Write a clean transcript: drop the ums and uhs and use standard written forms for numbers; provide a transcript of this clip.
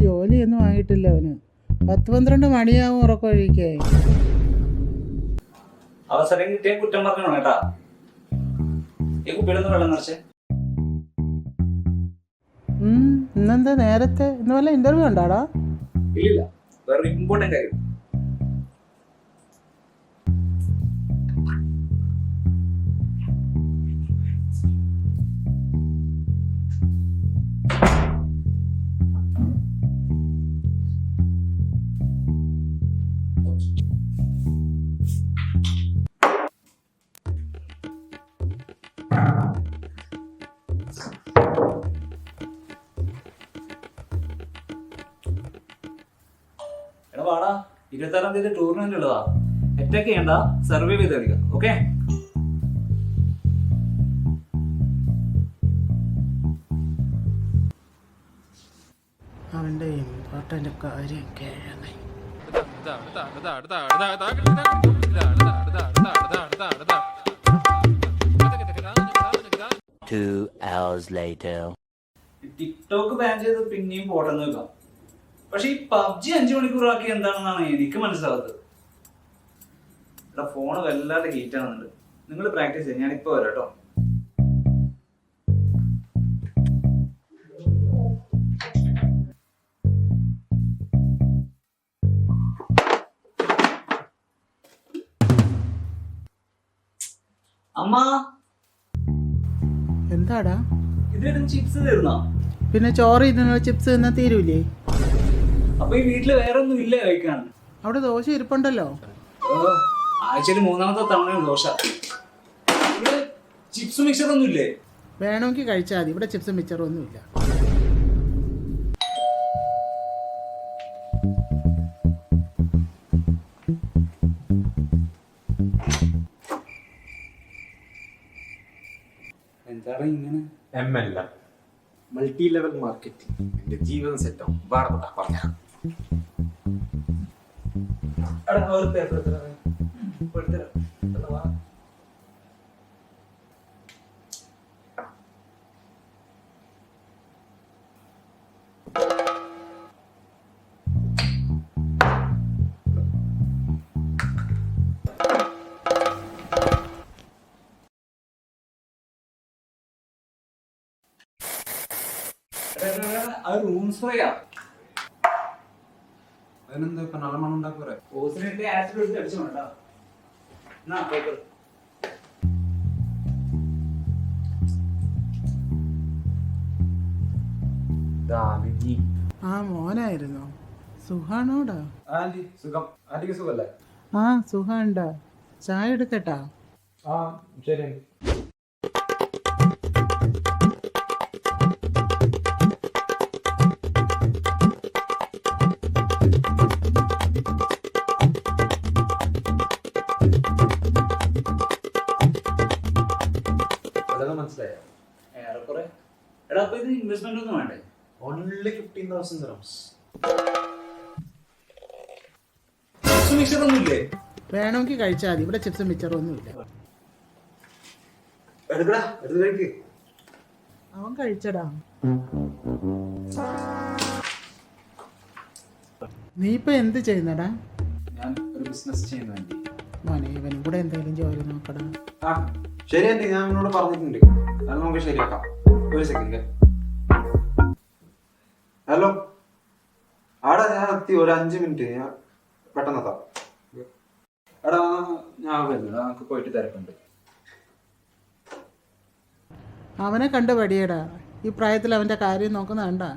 ജോലിയൊന്നും ആയിട്ടില്ല അവന്. 10-12 മണിയാവും ഉറക്കൊഴിക്കായി. അവസരം കിട്ടിയ കുറ്റം പറഞ്ഞു കേട്ടാ. ഈ കുപ്പിയിലൊന്ന് വെള്ളം നിറച്ചേ. ഇന്നെന്താ നേരത്തെ? ഇന്ന് വല്ല ഇന്റർവ്യൂ ഉണ്ടാടാ? ഇല്ലില്ല, വേറെ ഇമ്പോർട്ടന്റ് കാര്യം. എടാ വാടാ, 26-ാം തീയതി ടൂർണമെന്റ് ഉള്ളതാ. അറ്റാക്ക് ചെയ്യണ്ട, സർവൈവ് ചെയ്ത് കളിക്കാം. ഓക്കെ? അവന്റെ ഇമ്പോർട്ടന്റ് കാര്യം കേഴങ്ങി. 2 hours later. ടിക്ടോക്ക് ബാൻ ചെയ്ത് പിന്നെയും പോട്ടെന്ന് വെക്കാം. പക്ഷെ ഈ പബ്ജി 5 മണിക്കൂറാക്കി എന്താണെന്നാണ് എനിക്ക് മനസ്സിലാവാത്തത്. എടാ ഫോണ് വല്ലാതെ ഹീറ്റ് ആവുന്നുണ്ട്. നിങ്ങൾ പ്രാക്ടീസ് ചെയ്യാം, ഞാനിപ്പോ വരാം കേട്ടോ. അമ്മ, എന്താടാ? ഇതിലും ചിപ്സ് തീർന്നാ? പിന്നെ ചോറ് ഇതിനുള്ള ചിപ്സ് തിന്നാ തീരൂലേ? അപ്പൊ ഈ വീട്ടില് വേറെ ഒന്നും ഇല്ല കഴിക്കാൻ? അവിടെ ദോശ ഇരിപ്പുണ്ടല്ലോ. ആഴ്ചയിൽ 3-ാമത്തെ തവണ ദോശ. ഇവിടെ ചിപ്സ് മിക്സർ ഒന്നും ഇല്ലേ? വേണമെങ്കിൽ കഴിച്ചാൽ മതി. ഇവിടെ ചിപ്സും മിച്ചറും ഒന്നുമില്ല. എന്താണ് ഇങ്ങനെ? ML multi level marketing. എന്റെ ജീവിതം സെറ്റാവും. പറഞ്ഞ റൂം സ്പ്രേയാ. അതിനെന്താ ഇപ്പൊ നല്ല മണം ഉണ്ടാക്കൂറേ? ഓസിനെ ആസിഡ് എടുത്ത് അടിച്ചു വേണ്ട. ആ മോനായിരുന്നോ? സുഖാണോടാ? ആന്റി സുഖം. ആന്റിക്ക് സുഖല്ലേ? ആ സുഖാണ്ടാ. ചായ എടുക്കട്ടാ? ആ ശരി. മനസ്സിലായോ? ഏറെക്കുറെ. എടാ അപ്പൊ ഇത് ഇൻവെസ്റ്റ്മെന്റ് ഒന്നും വേണ്ടേ? Only 15,000 dirhams. ചിപ്സ് മിക്സർ ഒന്നും ഇല്ലേ? വേണമെങ്കിൽ കഴിച്ചാൽ മതി. ഇവിടെ ചിപ്സും മിച്ചറും ഒന്നുമില്ല. എടുക്കടാ, എടുത്ത് കഴിക്ക്. അവൻ കഴിച്ചടാ. നീ ഇപ്പൊ എന്ത് ചെയ്യുന്നടാ? ഞാൻ ഒരു ബിസിനസ് ചെയ്യുന്നുണ്ട്. മോനെ ഇവനും കൂടെ എന്തെങ്കിലും ജോലി നോക്കടാ. ആ ശരി ആന്റി, ഞാൻ എന്നോട് പറഞ്ഞിട്ടുണ്ട്. അത് നമുക്ക് ശരിയാക്കാം. ഒരു സെക്കൻഡ്. ഹലോ, ആടാ ഞാൻ എത്തി. ഒരു 5 മിനിറ്റ് ഞാൻ പെട്ടെന്ന് എത്താം. എടാ ഞാൻ വരുന്നുണ്ട്, നമുക്ക് പോയിട്ട് തിരക്കുണ്ട്. അവനെ കണ്ട് പടിയടാ. ഈ പ്രായത്തിൽ അവന്റെ കാര്യം നോക്കുന്ന കണ്ടാ.